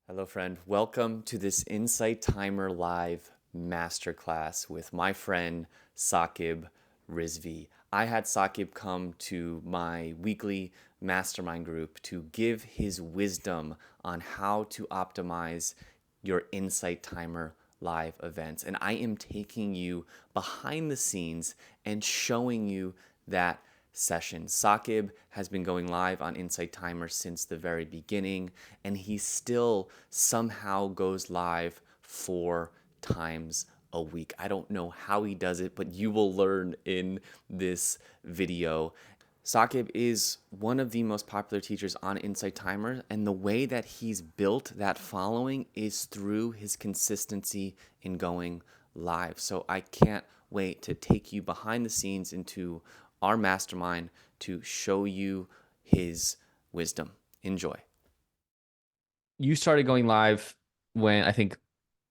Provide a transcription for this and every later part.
Hello, friend. Welcome to this Insight Timer Live Masterclass with my friend Saqib Rizvi. I had Saqib come to my weekly mastermind group to give his wisdom on how to optimize your Insight Timer Live events. And I am taking you behind the scenes and showing you that session. Saqib has been going live on Insight Timer since the very beginning, and he still somehow goes live 4 times a week. I don't know how he does it, but you will learn in this video. Saqib is one of the most popular teachers on Insight Timer, and the way that he's built that following is through his consistency in going live. So I can't wait to take you behind the scenes into our mastermind to show you his wisdom. Enjoy. You started going live when I think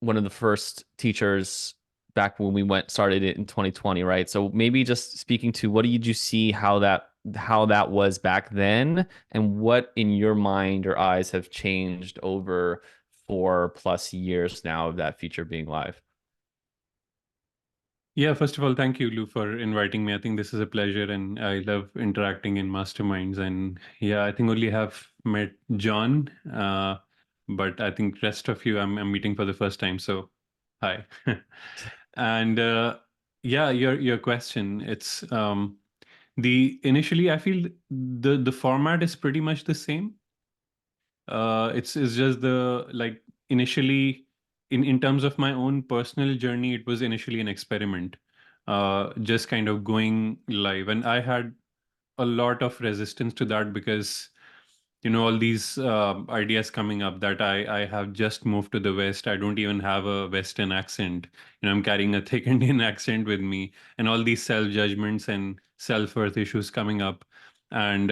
one of the first teachers back when we started it in 2020, right? So maybe just speaking to what did you see how that was back then, and what in your mind or eyes have changed over 4+ years now of that feature being live? Yeah, first of all, thank you, Lou, for inviting me. I think this is a pleasure, and I love interacting in masterminds. And yeah, I think only have met John, but I think rest of you I'm meeting for the first time. So, hi. And yeah, your question. It's the initially I feel the format is pretty much the same. It's just the like initially in terms of my own personal journey, it was initially an experiment, just kind of going live, and I had a lot of resistance to that because all these ideas coming up that I have just moved to the West. I don't even have a Western accent. I'm carrying a thick Indian accent with me, and all these self judgments and self worth issues coming up. And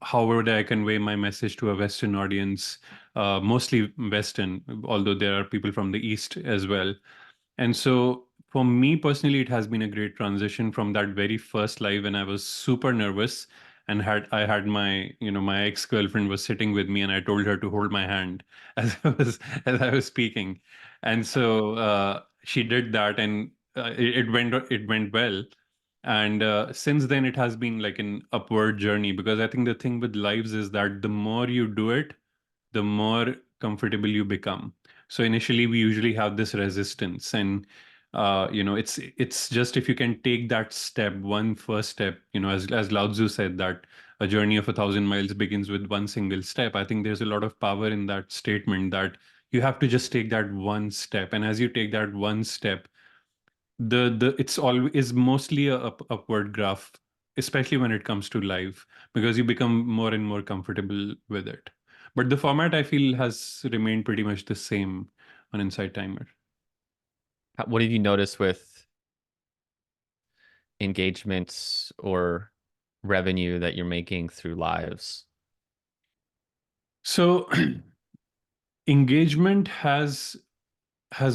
how would I convey my message to a Western audience, mostly Western, although there are people from the East as well. And so for me personally, it has been a great transition from that very first live when I was super nervous and I had my ex-girlfriend was sitting with me and I told her to hold my hand as I was speaking. And so she did that and it went well. And since then it has been like an upward journey because I think the thing with lives is that the more you do it, the more comfortable you become. So initially, we usually have this resistance, and it's just if you can take that step, one first step, as Lao Tzu said that a journey of 1,000 miles begins with one single step. I think there's a lot of power in that statement that you have to just take that one step, and as you take that one step, the it's always mostly a upward graph, especially when it comes to live, because you become more and more comfortable with it. But the format I feel has remained pretty much the same on Inside Timer. What have you noticed with engagements or revenue that you're making through lives? So engagement has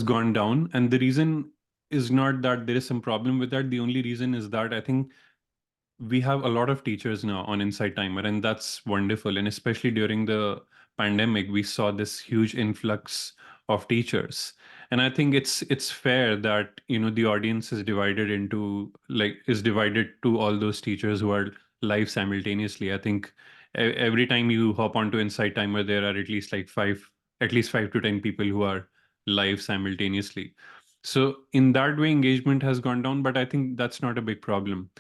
gone down, and the reason is not that there is some problem with that. The only reason is that I think we have a lot of teachers now on Insight Timer, and that's wonderful. And especially during the pandemic, we saw this huge influx of teachers. And I think it's fair that the audience is divided to all those teachers who are live simultaneously. I think every time you hop onto Insight Timer, there are at least 5 to 10 people who are live simultaneously. So in that way, engagement has gone down, but I think that's not a big problem.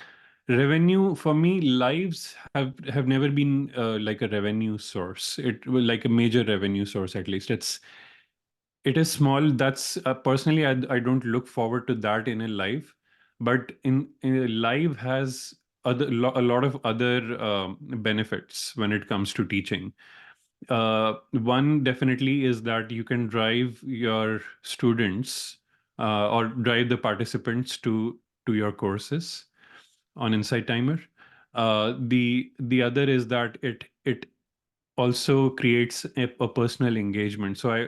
Revenue for me, lives have never been like a revenue source. It will like a major revenue source at least. It is small. That's personally, I don't look forward to that in a live, but in a live has a lot of other benefits when it comes to teaching. One definitely is that you can drive your students or drive the participants to your courses on Insight Timer. The other is that it also creates a personal engagement. So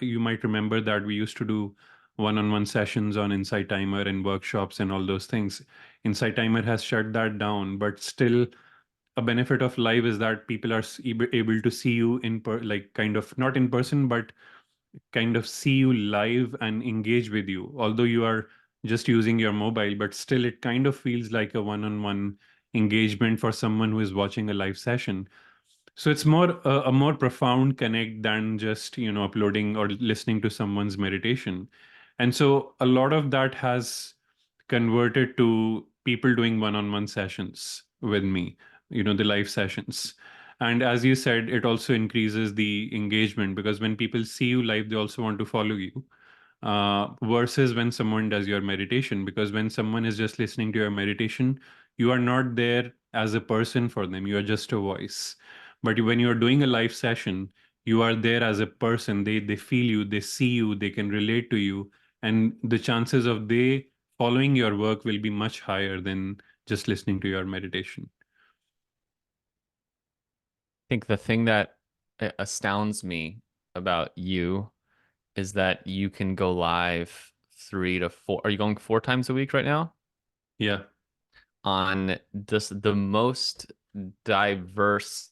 you might remember that we used to do one-on-one sessions on Insight Timer and workshops and all those things. Insight Timer has shut that down, but still a benefit of live is that people are able to see you like kind of not in person, but kind of see you live and engage with you. Although you are just using your mobile, but still it kind of feels like a one-on-one engagement for someone who is watching a live session. So it's more a more profound connect than just, uploading or listening to someone's meditation. And so a lot of that has converted to people doing one-on-one sessions with me, the live sessions. And as you said, it also increases the engagement because when people see you live, they also want to follow you. Versus when someone does your meditation, because when someone is just listening to your meditation, you are not there as a person for them, you are just a voice. But when you are doing a live session, you are there as a person. They feel you, they see you, they can relate to you, and the chances of they following your work will be much higher than just listening to your meditation. think the thing that astounds me about you is that you can go live 3 to 4. Are you going 4 times a week right now? Yeah. On this the most diverse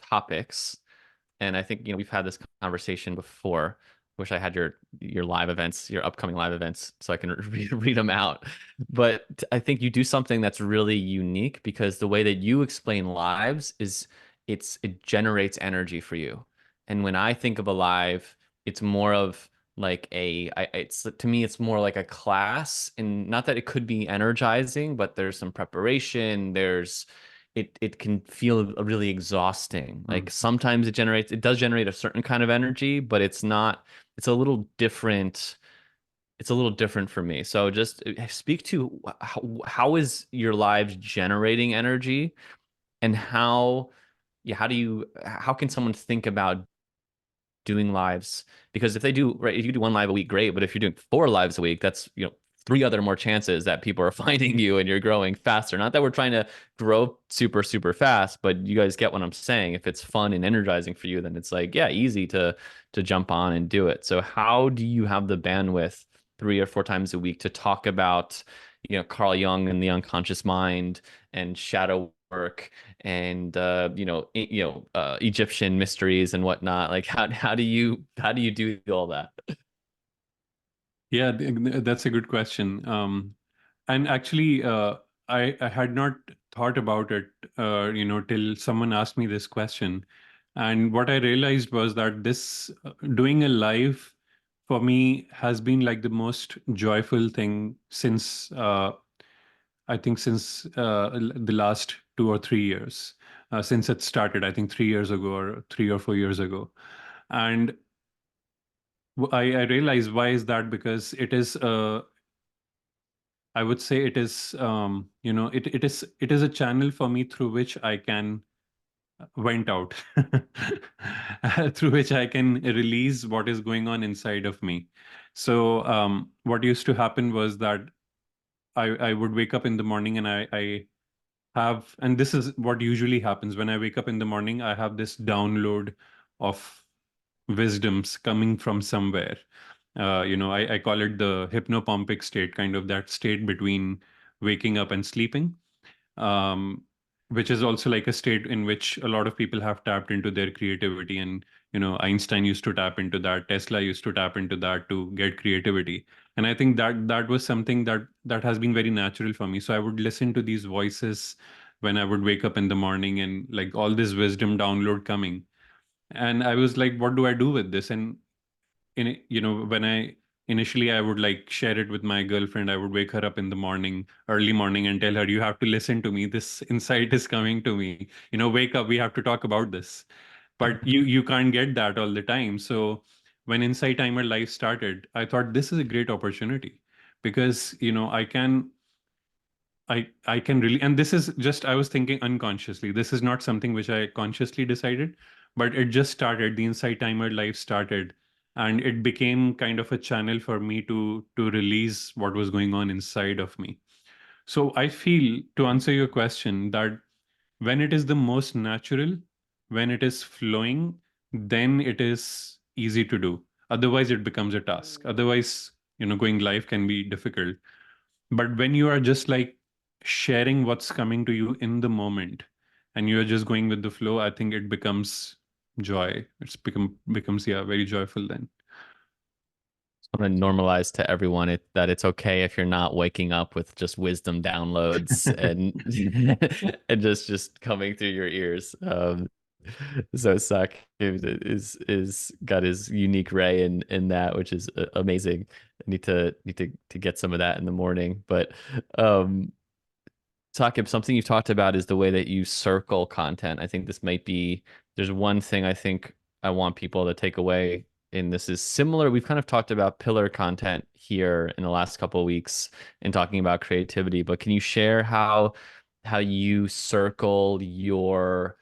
topics. And I think, we've had this conversation before. Wish I had your live events, your upcoming live events, so I can read them out. But I think you do something that's really unique because the way that you explain lives is it generates energy for you. And when I think of a live, it's more of like it's to me it's more like a class, and not that it could be energizing, but there's some preparation, it can feel really exhausting. Mm. Like sometimes it does generate a certain kind of energy, but it's a little different. It's a little different for me. So just speak to how is your lives generating energy, and how can someone think about doing lives? Because if they do, right, if you do one live a week, great. But if you're doing 4 lives a week, that's, three other more chances that people are finding you and you're growing faster. Not that we're trying to grow super, super fast, but you guys get what I'm saying. If it's fun and energizing for you, then it's like, yeah, easy to jump on and do it. So how do you have the bandwidth 3 or 4 times a week to talk about, Carl Jung and the unconscious mind and shadow work and Egyptian mysteries and whatnot? Like how do you do all that? Yeah, that's a good question. And actually, I had not thought about it, till someone asked me this question. And what I realized was that this doing a live for me has been like the most joyful thing since I think since the last 2 or 3 years, since it started. I think 3 years ago or 3 or 4 years ago, and I realized why is that because it is I would say it is, it is a channel for me through which I can vent out, through which I can release what is going on inside of me. So what used to happen was that I would wake up in the morning and I have, and this is what usually happens when I wake up in the morning, I have this download of wisdoms coming from somewhere. I call it the hypnopompic state, kind of that state between waking up and sleeping, um, which is also like a state in which a lot of people have tapped into their creativity. And, Einstein used to tap into that, Tesla used to tap into that to get creativity. And I think that was something that has been very natural for me. So I would listen to these voices when I would wake up in the morning and like all this wisdom download coming. And I was like, what do I do with this? And when I initially I would like share it with my girlfriend. I would wake her up in the morning, early morning, and tell her, you have to listen to me, this insight is coming to me, wake up, we have to talk about this. But you can't get that all the time. So when Insight Timer Live started, I thought this is a great opportunity because I can really, and this is just, I was thinking unconsciously. This is not something which I consciously decided, but it just started. The Insight Timer Live started, and it became kind of a channel for me to release what was going on inside of me. So I feel, to answer your question, that when it is the most natural, when it is flowing, then it is easy to do. Otherwise, it becomes a task. Otherwise, going live can be difficult. But when you are just like sharing what's coming to you in the moment, and you're just going with the flow, I think it becomes joy. Becomes, yeah, very joyful then. Want to normalize to everyone that it's okay if you're not waking up with just wisdom downloads and and just coming through your ears. So Sak is got his unique ray in that, which is amazing. I need to get some of that in the morning. But um, Saqib, something you've talked about is the way that you circle content. I think this might be, there's one thing I think I want people to take away, and this is similar. We've kind of talked about pillar content here in the last couple of weeks in talking about creativity, but can you share how you circle your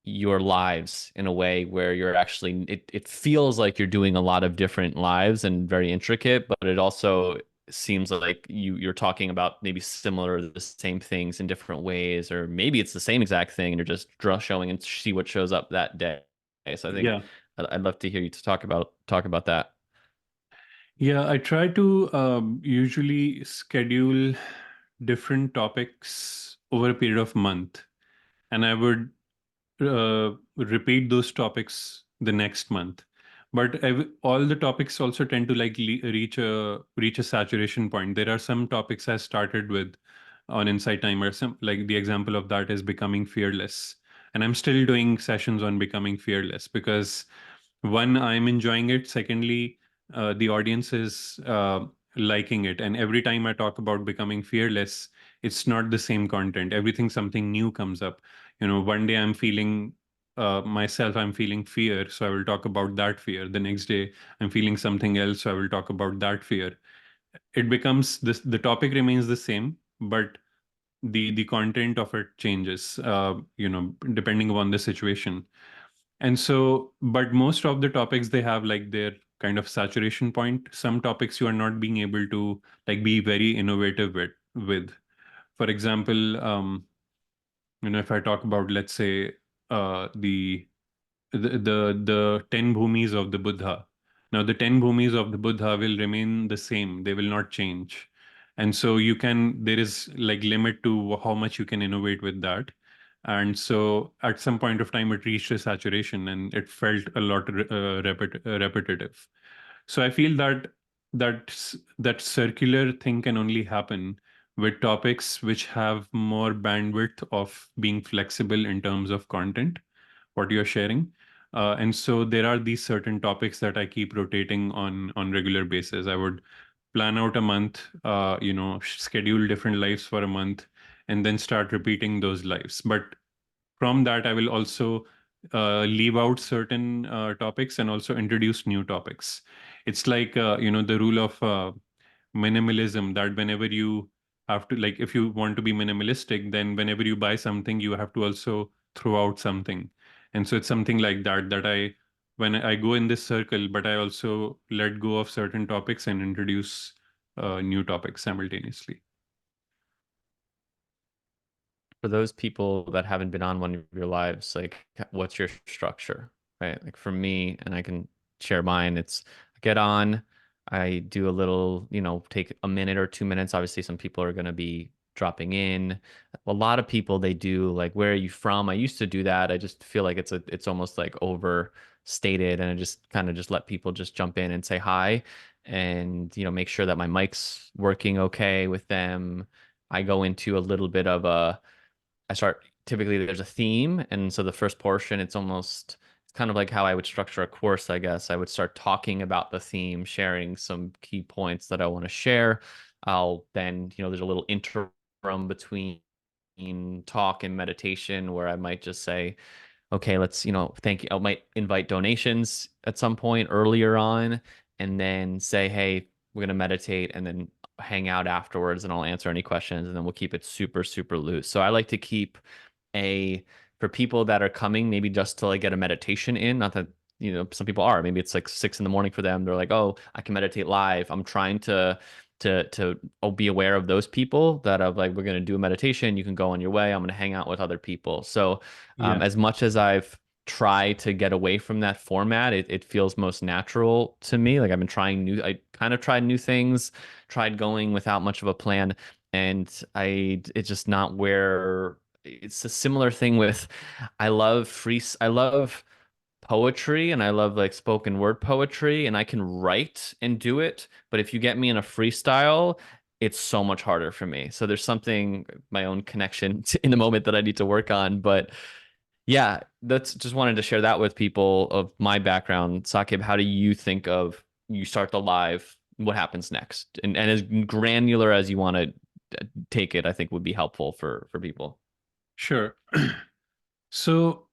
lives in a way where you're actually it feels like you're doing a lot of different lives and very intricate, but it also seems like you're talking about maybe similar the same things in different ways, or maybe it's the same exact thing and you're just draw showing and see what shows up that day. So I think Yeah. I'd love to hear you to talk about that. Yeah, I try to usually schedule different topics over a period of month, and I would repeat those topics the next month. But all the topics also tend to like reach a saturation point. There are some topics I started with on Insight Timer. Some, like the example of that is becoming fearless, and I'm still doing sessions on becoming fearless because one, I'm enjoying it. Secondly, the audience is liking it, and every time I talk about becoming fearless, it's not the same content. Everything, something new comes up. One day I'm feeling myself, I'm feeling fear, so I will talk about that fear. The next day I'm feeling something else, so I will talk about that fear. It becomes this, the topic remains the same, but the content of it changes, depending upon the situation. And so, but most of the topics, they have like their kind of saturation point. Some topics you are not being able to like be very innovative with. For example, if I talk about, let's say, the 10 bhumis of the Buddha. Now, the 10 bhumis of the Buddha will remain the same. They will not change. And so there is like limit to how much you can innovate with that. And so at some point of time, it reached a saturation and it felt a lot repetitive. So I feel that circular thing can only happen with topics which have more bandwidth of being flexible in terms of content, what you're sharing. And so there are these certain topics that I keep rotating on regular basis. I would plan out a month, schedule different lives for a month, and then start repeating those lives. But from that, I will also leave out certain topics and also introduce new topics. It's like the rule of minimalism, that whenever you have to, like, if you want to be minimalistic, then whenever you buy something, you have to also throw out something. And so it's something like that when I go in this circle, but I also let go of certain topics and introduce new topics simultaneously. For those people that haven't been on one of your lives, like what's your structure, right? Like for me, and I can share mine, it's I get on, I do a little, take a minute or 2 minutes. Obviously, some people are going to be dropping in. A lot of people they do like, where are you from? I used to do that. I just feel like it's almost like overstated, and I just kind of just let people just jump in and say hi, and make sure that my mic's working okay with them. I go into a little bit of a I start typically there's a theme, and so the first portion it's kind of like how I would structure a course, I guess. I would start talking about the theme, sharing some key points that I want to share. I'll then, there's a little interim between talk and meditation where I might just say, okay, let's, thank you. I might invite donations at some point earlier on, and then say, hey, we're going to meditate and then hang out afterwards, and I'll answer any questions, and then we'll keep it super, super loose. So I like to keep a, for people that are coming, maybe just to like get a meditation in, not that, some people are, maybe it's like 6 in the morning for them. They're like, oh, I can meditate live. I'm trying to be aware of those people that are like, we're going to do a meditation. You can go on your way. I'm going to hang out with other people. So Yeah. as much as I've tried to get away from that format, it feels most natural to me. Like I kind of tried new things, tried going without much of a plan. and it's just not where it's a similar thing with I love poetry and I love like spoken word poetry and I can write and do it, but if you get me in a freestyle, it's so much harder for me. So there's something my own connection in the moment that I need to work on, but yeah, that's just wanted to share that with people of my background. Saqib, how do you think of you start the live, what happens next? And as granular as you want to take it, I think would be helpful for people. Sure. So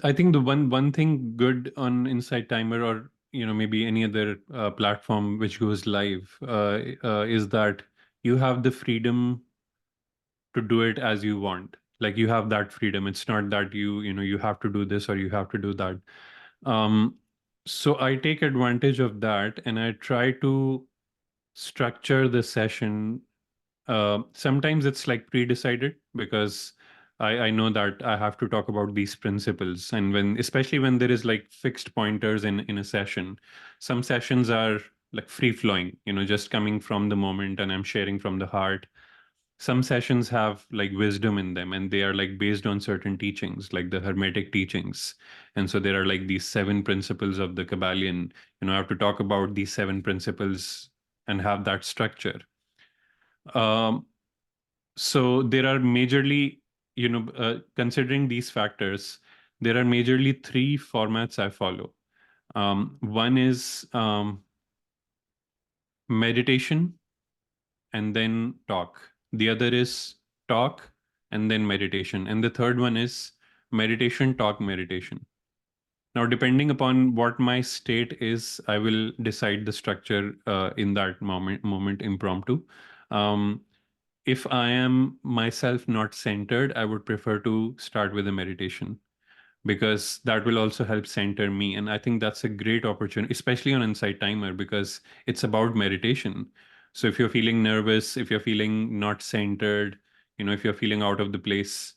I think the one thing good on Insight Timer, or maybe any other platform which goes live, is that you have the freedom to do it as you want. Like you have that freedom. It's not that you have to do this or you have to do that. Um, so I take advantage of that and I try to structure the session. Sometimes it's like pre-decided because I know that I have to talk about these principles. And especially when there is like fixed pointers in a session, some sessions are like free flowing, just coming from the moment and I'm sharing from the heart. Some sessions have like wisdom in them and they are like based on certain teachings, like the Hermetic teachings. And so there are like these seven principles of the Kabbalion. I have to talk about these seven principles and have that structure. Um, so there are majorly, considering these factors, there are majorly three formats I follow. One is meditation and then talk. The other is talk and then meditation. And the third one is meditation, talk, meditation. Now, depending upon what my state is, I will decide the structure in that moment impromptu. Um, if I am myself not centered, I would prefer to start with a meditation because that will also help center me. And I think that's a great opportunity, especially on Insight Timer, because it's about meditation. So if you're feeling nervous, if you're feeling not centered, if you're feeling out of the place,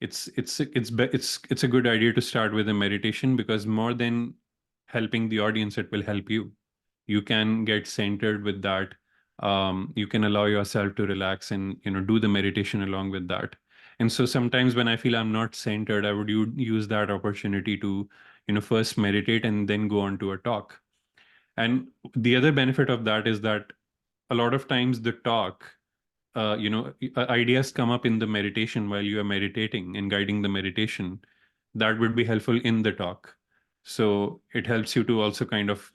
it's a good idea to start with a meditation because more than helping the audience, it will help you. You can get centered with that. You can allow yourself to relax and do the meditation along with that. And so sometimes when I feel I'm not centered, I would use that opportunity to first meditate and then go on to a talk. And the other benefit of that is that a lot of times the talk ideas come up in the meditation while you are meditating and guiding the meditation. That would be helpful in the talk. So it helps you to also kind of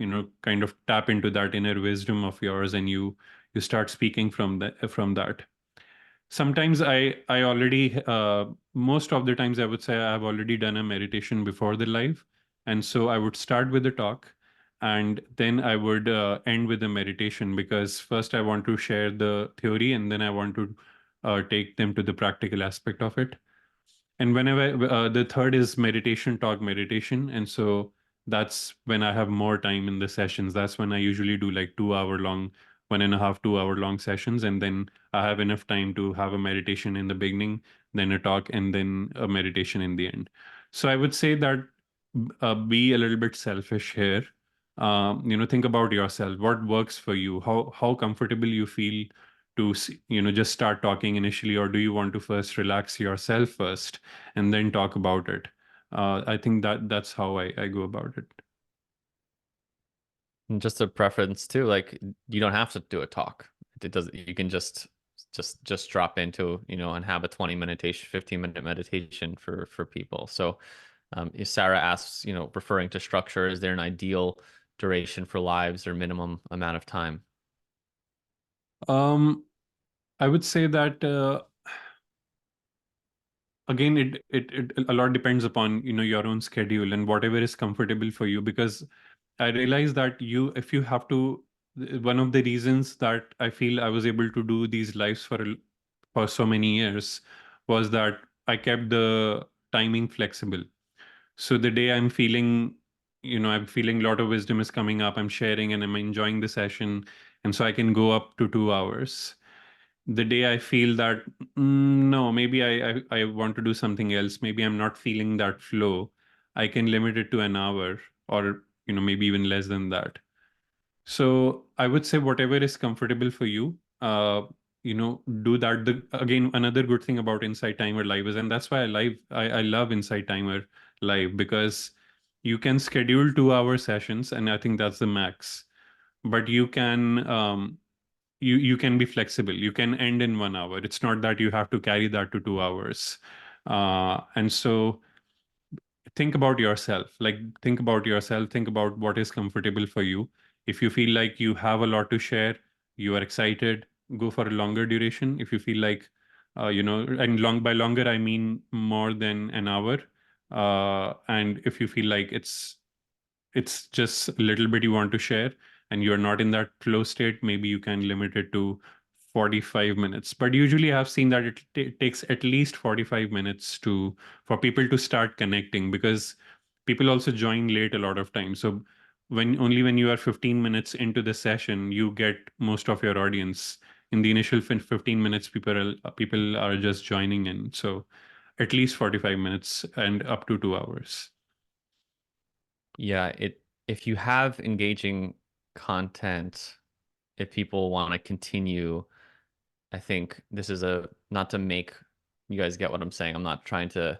tap into that inner wisdom of yours, and you start speaking from that. Sometimes I already most of the times I would say I've already done a meditation before the live, and so I would start with the talk, and then I would end with the meditation because first I want to share the theory, and then I want to take them to the practical aspect of it. And whenever the third is meditation, talk, meditation, and so that's when I have more time in the sessions. That's when I usually do like 2 hour long, 1.5, 2 hour long sessions, and then I have enough time to have a meditation in the beginning, then a talk, and then a meditation in the end. So I would say that be a little bit selfish here. Think about yourself. What works for you? How comfortable you feel to just start talking initially, or do you want to first relax yourself first and then talk about it? I think that's how I go about it. And just a preference too, like you don't have to do a talk. It does you can just drop into, and have a 20 meditation, 15-minute meditation for people. So if Sarah asks, referring to structure, is there an ideal duration for lives or minimum amount of time? Um, I would say that again, it a lot depends upon your own schedule and whatever is comfortable for you. Because I realize that if you have to, one of the reasons that I feel I was able to do these lives for so many years was that I kept the timing flexible. So the day I'm feeling a lot of wisdom is coming up, I'm sharing and I'm enjoying the session, and so I can go up to 2 hours. The day I feel that no, maybe I want to do something else, maybe I'm not feeling that flow, I can limit it to an hour or maybe even less than that. So I would say whatever is comfortable for you, do that. Again, another good thing about Insight Timer Live is, and that's why I love Insight Timer Live, because you can schedule 2 hour sessions, and I think that's the max. But you can be flexible. You can end in 1 hour. It's not that you have to carry that to 2 hours. And so think about yourself. Think about what is comfortable for you. If you feel like you have a lot to share, you are excited, go for a longer duration. If you feel like and long by longer I mean more than an hour. And if you feel like it's just a little bit you want to share and you're not in that flow state, maybe you can limit it to 45 minutes. But usually I've seen that it takes at least 45 minutes to for people to start connecting, because people also join late a lot of times. So when you are 15 minutes into the session, you get most of your audience. In the initial 15 minutes, people are just joining in. So at least 45 minutes and up to 2 hours. Yeah, if you have engaging content, if people want to continue, I think this is a not to make you guys get what I'm saying. I'm not trying to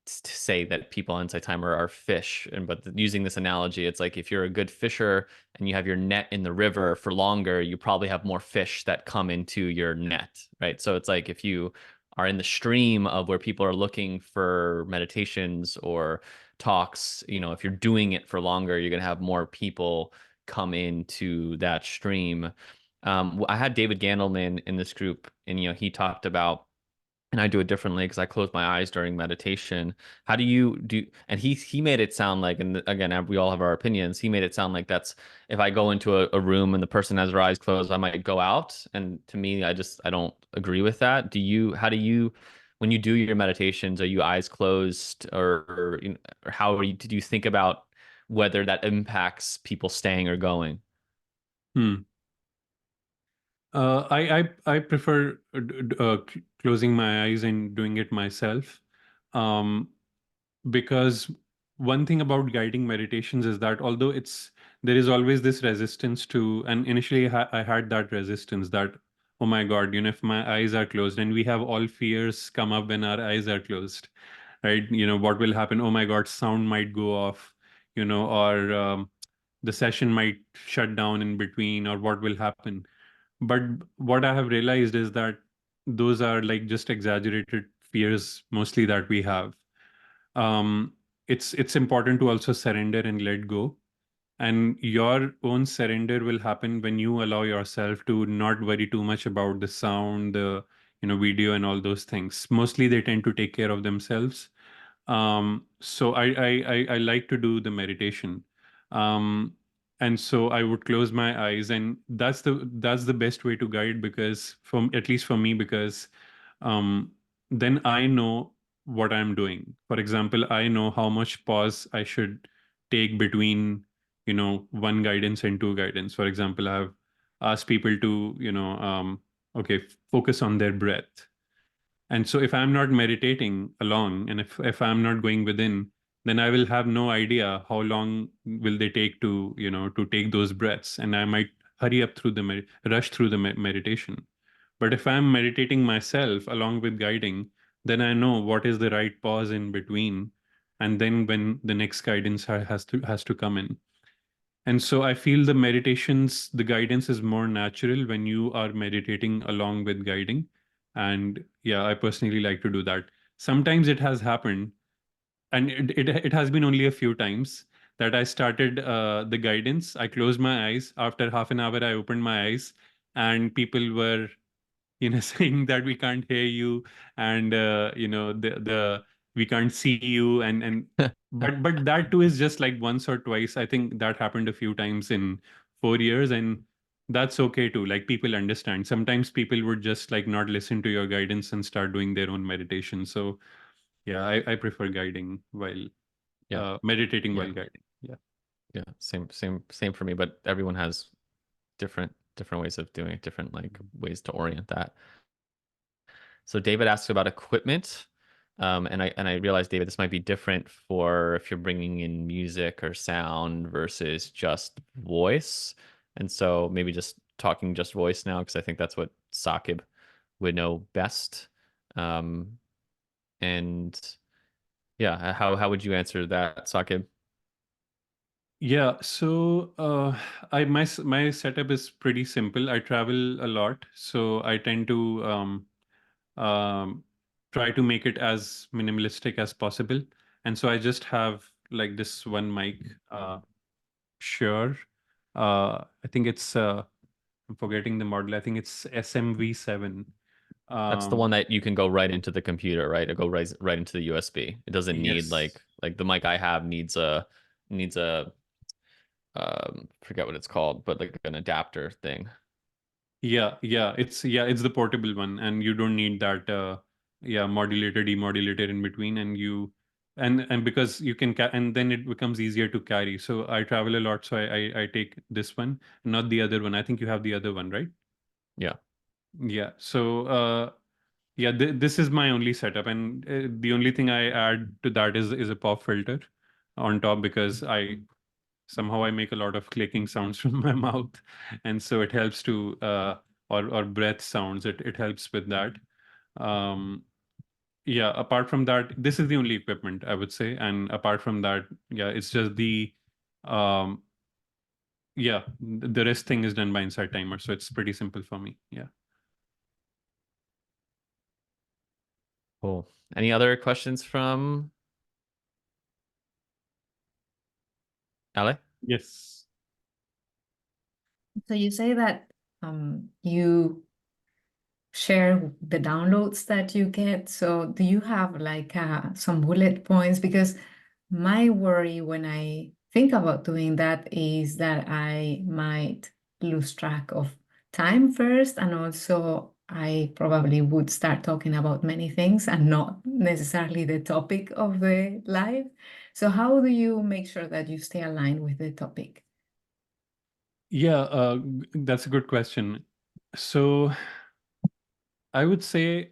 say that people on Insight Timer are fish, and but using this analogy, it's like if you're a good fisher and you have your net in the river for longer, you probably have more fish that come into your net, right? So it's like if you are in the stream of where people are looking for meditations or talks, if you're doing it for longer, you're going to have more people come into that stream. I had David Gandelman in this group, and he talked about, and I do it differently because I close my eyes during meditation. How do you do? And he made it sound like, and again, we all have our opinions. He made it sound like that's if I go into a room and the person has their eyes closed, I might go out. And to me, I don't agree with that. How do you, when you do your meditations, are you eyes closed, or how are you? Did you think about whether that impacts people staying or going? Hmm. I prefer closing my eyes and doing it myself, um, because one thing about guiding meditations is that although there is always this resistance to, and initially I had that resistance that, oh my God, if my eyes are closed, and we have all fears come up when our eyes are closed, right? What will happen? Oh my God, sound might go off, or the session might shut down in between, or what will happen? But what I have realized is that those are like just exaggerated fears mostly that we have. Um, it's important to also surrender and let go. And your own surrender will happen when you allow yourself to not worry too much about the sound, the video and all those things. Mostly they tend to take care of themselves. So I like to do the meditation. Um, and so I would close my eyes, and that's the best way to guide, because at least for me, because um, then I know what I'm doing. For example, I know how much pause I should take between one guidance and two guidance. For example, I've asked people to okay, focus on their breath. And so if I'm not meditating along, and if I'm not going within, then I will have no idea how long will they take to take those breaths. And I might hurry up through rush through the meditation. But if I'm meditating myself along with guiding, then I know what is the right pause in between. And then when the next guidance has to come in. And so I feel the guidance is more natural when you are meditating along with guiding. And yeah, I personally like to do that. Sometimes it has happened, and it has been only a few times that I started the guidance. I closed my eyes. After half an hour, I opened my eyes, and people were saying that we can't hear you, and the we can't see you, and but that too is just like once or twice. I think that happened a few times in 4 years, and that's okay too. Like, people understand. Sometimes people would just like not listen to your guidance and start doing their own meditation. So yeah, I prefer guiding while Yeah, meditating yeah, while guiding. Yeah. yeah. Same for me. But everyone has different ways of doing it, different like ways to orient that. So David asked about equipment. And I realized, David, this might be different for if you're bringing in music or sound versus just voice. And so maybe just talking just voice now, because I think that's what Saqib would know best. Um, and yeah, how would you answer that, Saqib? Yeah, so my setup is pretty simple. I travel a lot, so I tend to um, try to make it as minimalistic as possible. And so I just have like this one mic. Sure. I think it's I'm forgetting the model. I think it's SMV7. That's the Um, one that you can go right into the computer, right? It go right into the USB. It doesn't need yes. like the mic I have needs a forget what it's called, but like an adapter thing. It's the portable one, and you don't need that modulator, demodulator in between, and you and because you can and then it becomes easier to carry. So I travel a lot, so I take this one, not the other one. I think you have the other one, right? Yeah. Yeah. So yeah, this is my only setup, and the only thing I add to that is a pop filter on top because I somehow I make a lot of clicking sounds from my mouth, and so it helps to or breath sounds. It helps with that. Um, yeah. Apart from that, this is the only equipment I would say, and apart from that, yeah, it's just um, the rest thing is done by Insight Timer, so it's pretty simple for me. Yeah. Cool. Any other questions from Ale? Yes. So you say that you share the downloads that you get. So do you have like some bullet points? Because my worry when I think about doing that is that I might lose track of time first, and also I probably would start talking about many things and not necessarily the topic of the live. So how do you make sure that you stay aligned with the topic? Yeah, that's a good question. So I would say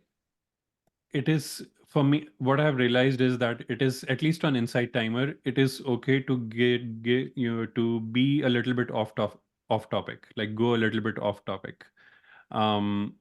it is for me, what I've realized is that it is at least on Insight Timer, it is okay to get to be a little bit off topic, like go a little bit off topic. Um,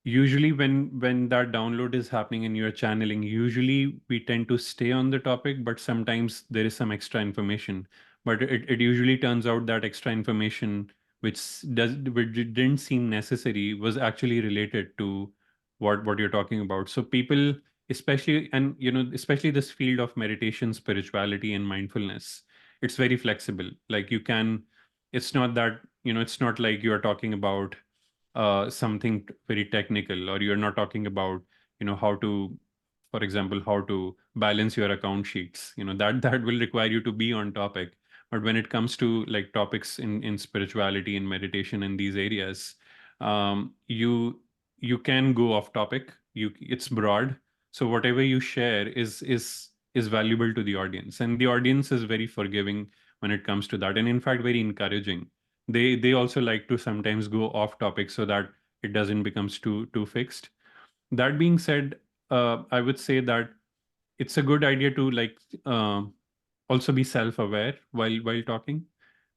Usually when that download is happening and you're channeling, usually we tend to stay on the topic, but sometimes there is some extra information. But it usually turns out that extra information which didn't seem necessary was actually related to what you're talking about. So people, especially, and especially this field of meditation, spirituality, and mindfulness, it's very flexible. Like you can, it's not that, it's not like you are talking about something very technical, or you're not talking about how to, for example, how to balance your account sheets, that will require you to be on topic. But when it comes to like topics in spirituality and meditation in these areas, you can go off topic. It's broad, so whatever you share is valuable to the audience, and the audience is very forgiving when it comes to that, and in fact very encouraging. They also like to sometimes go off topic so that it doesn't becomes too fixed. That being said, I would say that it's a good idea to like also be self-aware while talking,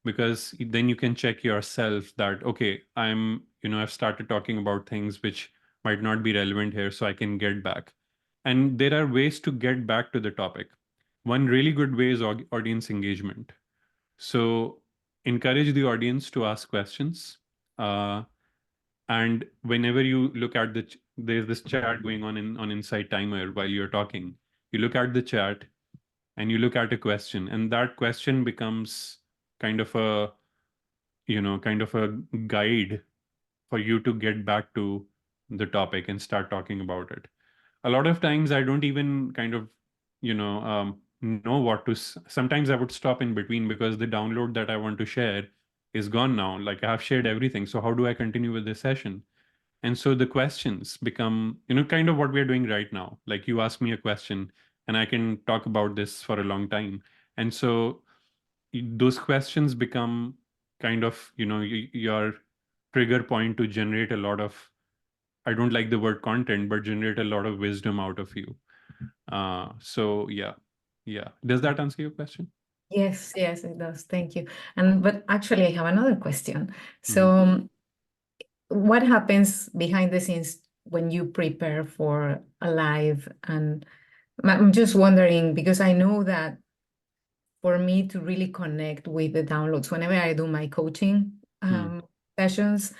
because then you can check yourself that okay, I've started talking about things which might not be relevant here, so I can get back. And there are ways to get back to the topic. One really good way is audience engagement. So encourage the audience to ask questions. Uh, and whenever you look at there's this chat going on Insight Timer while you're talking. You look at the chat and you look at a question, and that question becomes kind of a kind of a guide for you to get back to the topic and start talking about it. A lot of times I don't even kind of know what to sometimes I would stop in between because the download that I want to share is gone now. Like I have shared everything, so how do I continue with this session? And so the questions become kind of what we're doing right now. Like you ask me a question and I can talk about this for a long time. And so those questions become kind of your trigger point to generate a lot of, I don't like the word content, but generate a lot of wisdom out of you. So yeah. Does that answer your question? Yes, yes, it does. Thank you. But actually, I have another question. So, Mhm. what happens behind the scenes when you prepare for a live? And I'm just wondering because I know that for me to really connect with the downloads, whenever I do my coaching Mm. sessions,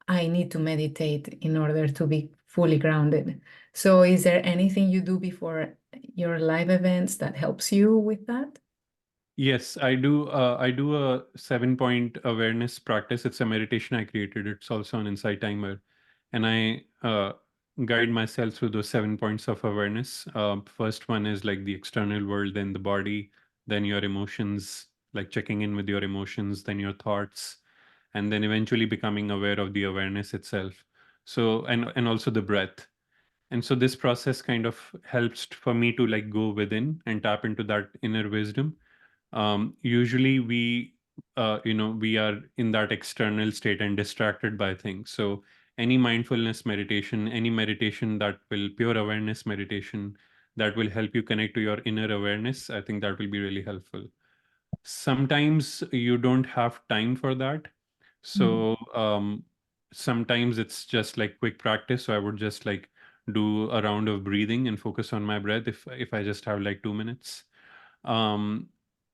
I need to meditate in order to be fully grounded. So, is there anything you do before your live events that helps you with that? Yes, I do. I do a 7 point awareness practice. It's a meditation I created. It's also an insight timer, and I guide myself through those 7 points of awareness. First one is like the external world, then the body, then your emotions, like checking in with your emotions, then your thoughts, and then eventually becoming aware of the awareness itself. So, and also the breath. And so this process kind of helps for me to like go within and tap into that inner wisdom. Usually we are in that external state and distracted by things. So any mindfulness meditation, any meditation that will pure awareness meditation that will help you connect to your inner awareness, I think that will be really helpful. Sometimes you don't have time for that. Mm. So sometimes it's just like quick practice. So I would just like do a round of breathing and focus on my breath if I just have like 2 minutes. um,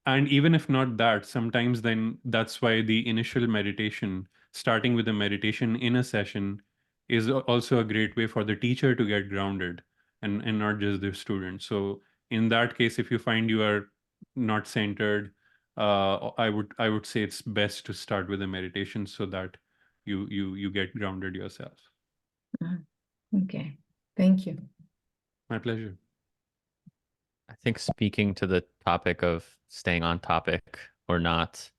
and even if not that, sometimes then that's why the initial meditation, starting with a meditation in a session, is also a great way for the teacher to get grounded, and not just the student. So in that case, if you find you are not centered, I would say it's best to start with a meditation so that you get grounded yourself. Mm. Okay, thank you. My pleasure. I think speaking to the topic of staying on topic or not,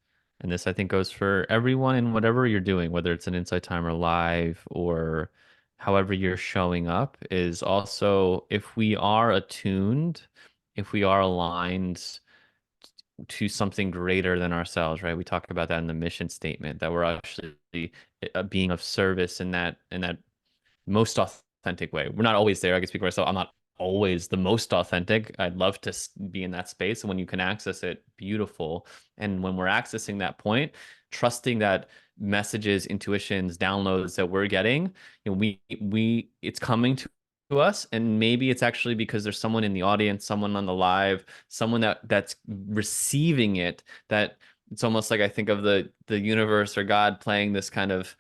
and this I think goes for everyone in whatever you're doing, whether it's an Insight Timer live or however you're showing up, is also if we are attuned, if we are aligned to something greater than ourselves, right? We talk about that in the mission statement, that we're actually being of service in that most authentic way. We're not always there. I can speak for myself. I'm not always the most authentic. I'd love to be in that space. And when you can access it, beautiful. And when we're accessing that point, trusting that messages, intuitions, downloads that we're getting, it's coming to us. And maybe it's actually because there's someone in the audience, someone on the live, someone that's receiving it, that it's almost like I think of the universe or God playing this kind of,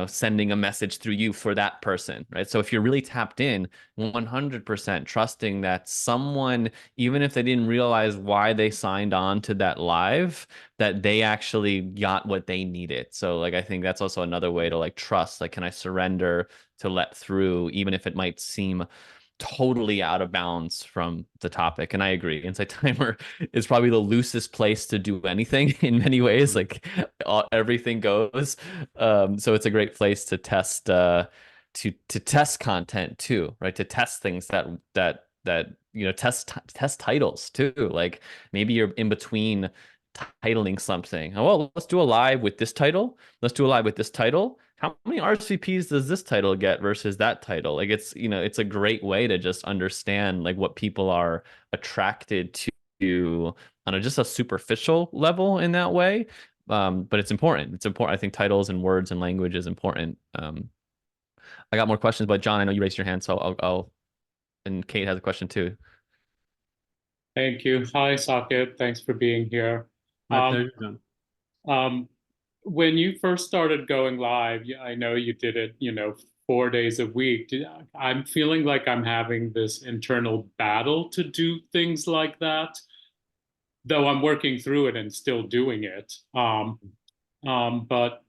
sending a message through you for that person, right? So if you're really tapped in, 100% trusting that someone, even if they didn't realize why they signed on to that live, that they actually got what they needed. So like I think that's also another way to like trust, like can I surrender to let through, even if it might seem totally out of bounds from the topic. And I agree. Insight Timer is probably the loosest place to do anything in many ways. Like everything goes. So it's a great place to test to test content too, right? To test things that test titles too. Like maybe you're in between titling something. Oh, well, let's do a live with this title. Let's do a live with this title. How many RCPs does this title get versus that title? Like it's a great way to just understand like what people are attracted to on just a superficial level in that way. But it's important. It's important. I think titles and words and language is important. I got more questions, but John, I know you raised your hand, so and Kate has a question too. Thank you. Hi, Saqib. Thanks for being here. My Um, pleasure, John. um, when you first started going live, I know you did it, 4 days a week. I'm feeling like I'm having this internal battle to do things like that, though I'm working through it and still doing it. But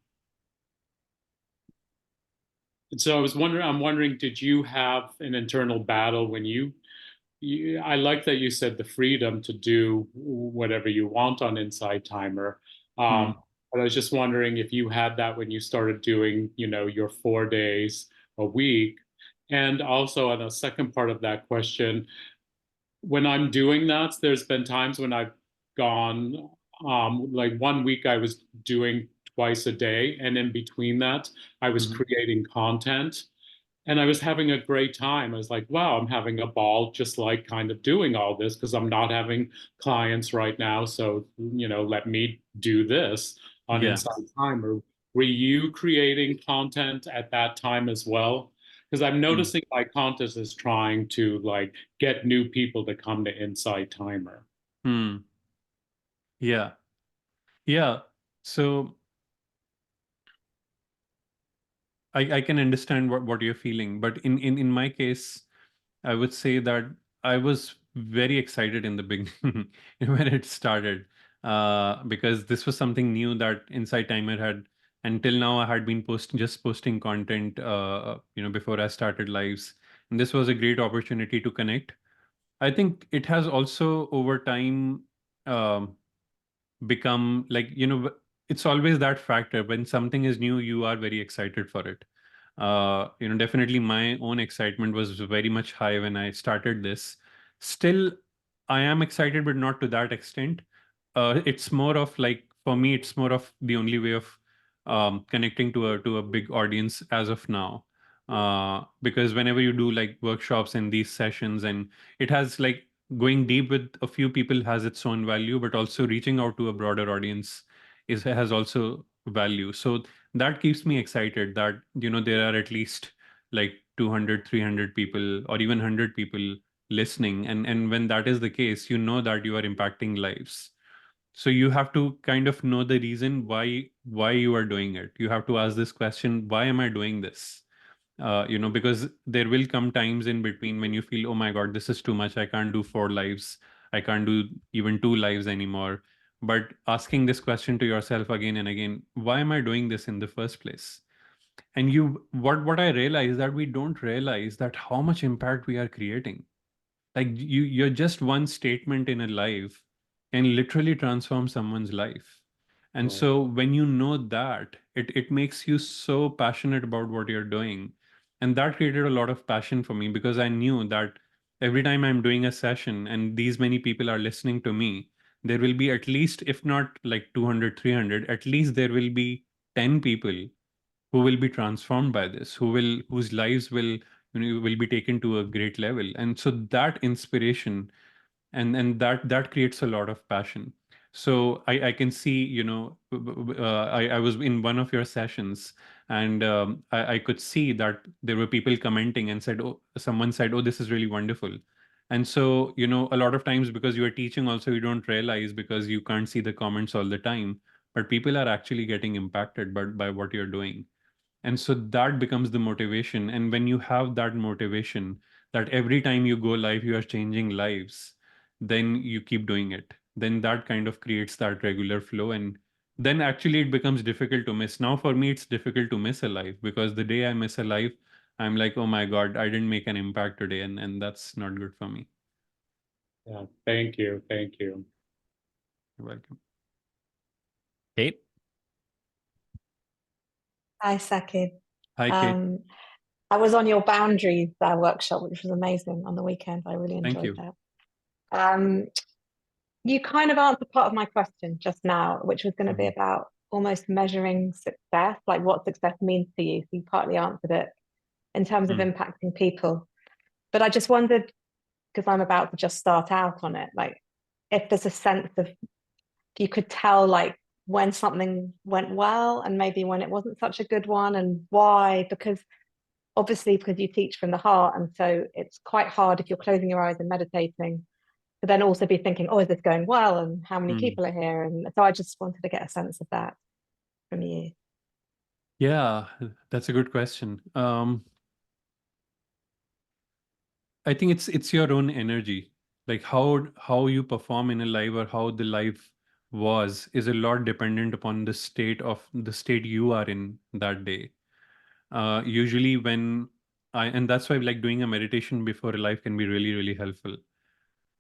so I'm wondering, did you have an internal battle when I like that you said the freedom to do whatever you want on Inside Timer. Hmm. But I was just wondering if you had that when you started doing, your 4 days a week. And also on a second part of that question, when I'm doing that, there's been times when I've gone, like one week I was doing twice a day, and in between that, I was Hmm. creating content. And I was having a great time. I was like, wow, I'm having a ball just like kind of doing all this because I'm not having clients right now. So, let me do this on Yeah. Inside Timer. Were you creating content at that time as well? Because I'm Mm. noticing my content is trying to like get new people to come to Inside Timer. Mm. Yeah. Yeah. So I can understand what you're feeling, but in my case, I would say that I was very excited in the beginning when it started, because this was something new that Inside Timer had until now I had been posting content, before I started lives, and this was a great opportunity to connect. I think it has also over time um, become like, it's always that factor when something is new, you are very excited for it. Definitely my own excitement was very much high when I started this. Still, I am excited, but not to that extent. It's more of like, for me, it's more of the only way of connecting to a big audience as of now. Because whenever you do like workshops and these sessions, and it has like going deep with a few people has its own value, but also reaching out to a broader audience has also value. So that keeps me excited that there are at least like 200, 300 people or even 100 people listening, and when that is the case, that you are impacting lives. So you have to kind of know the reason why you are doing it. You have to ask this question, why am I doing this? Because there will come times in between when you feel, oh my God, this is too much. I can't do 4 lives. I can't do even 2 lives anymore. But asking this question to yourself again and again, why am I doing this in the first place? And what I realize that we don't realize that how much impact we are creating. Like you're just one statement in a life and literally transform someone's life. And Right. so when you know that, it makes you so passionate about what you're doing. And that created a lot of passion for me because I knew that every time I'm doing a session and these many people are listening to me, there will be at least, if not like 200, 300, at least there will be 10 people who will be transformed by this, whose lives will be taken to a great level. And so that inspiration and that creates a lot of passion. So I can see, I was in one of your sessions, and I could see that there were people commenting and said, oh, someone said, oh, this is really wonderful. And so, a lot of times because you are teaching also, you don't realize because you can't see the comments all the time, but people are actually getting impacted by what you're doing. And so that becomes the motivation. And when you have that motivation, that every time you go live, you are changing lives, then you keep doing it. Then that kind of creates that regular flow. And then actually it becomes difficult to miss. Now, for me, it's difficult to miss a live because the day I miss a live, I'm like, oh my God, I didn't make an impact today. And that's not good for me. Yeah. Thank you. Thank you. You're welcome. Kate? Hi, Saqib. Hi, Kate. Um, I was on your boundaries workshop, which was amazing on the weekend. I really Thank enjoyed you. that. You kind of answered part of my question just now, which was going to be Mhm. about almost measuring success, like what success means to you. So you partly answered it in terms of Mm. impacting people. But I just wondered, because I'm about to just start out on it, like if there's a sense of, if you could tell like when something went well and maybe when it wasn't such a good one and why, because obviously because you teach from the heart, and so it's quite hard if you're closing your eyes and meditating to then also be thinking, oh, is this going well, and how many Mm. people are here? And so I just wanted to get a sense of that from you. Yeah, that's a good question. I think it's your own energy. Like how you perform in a live or how the live was is a lot dependent upon the state you are in that day. Usually when and that's why like doing a meditation before a live can be really, really helpful.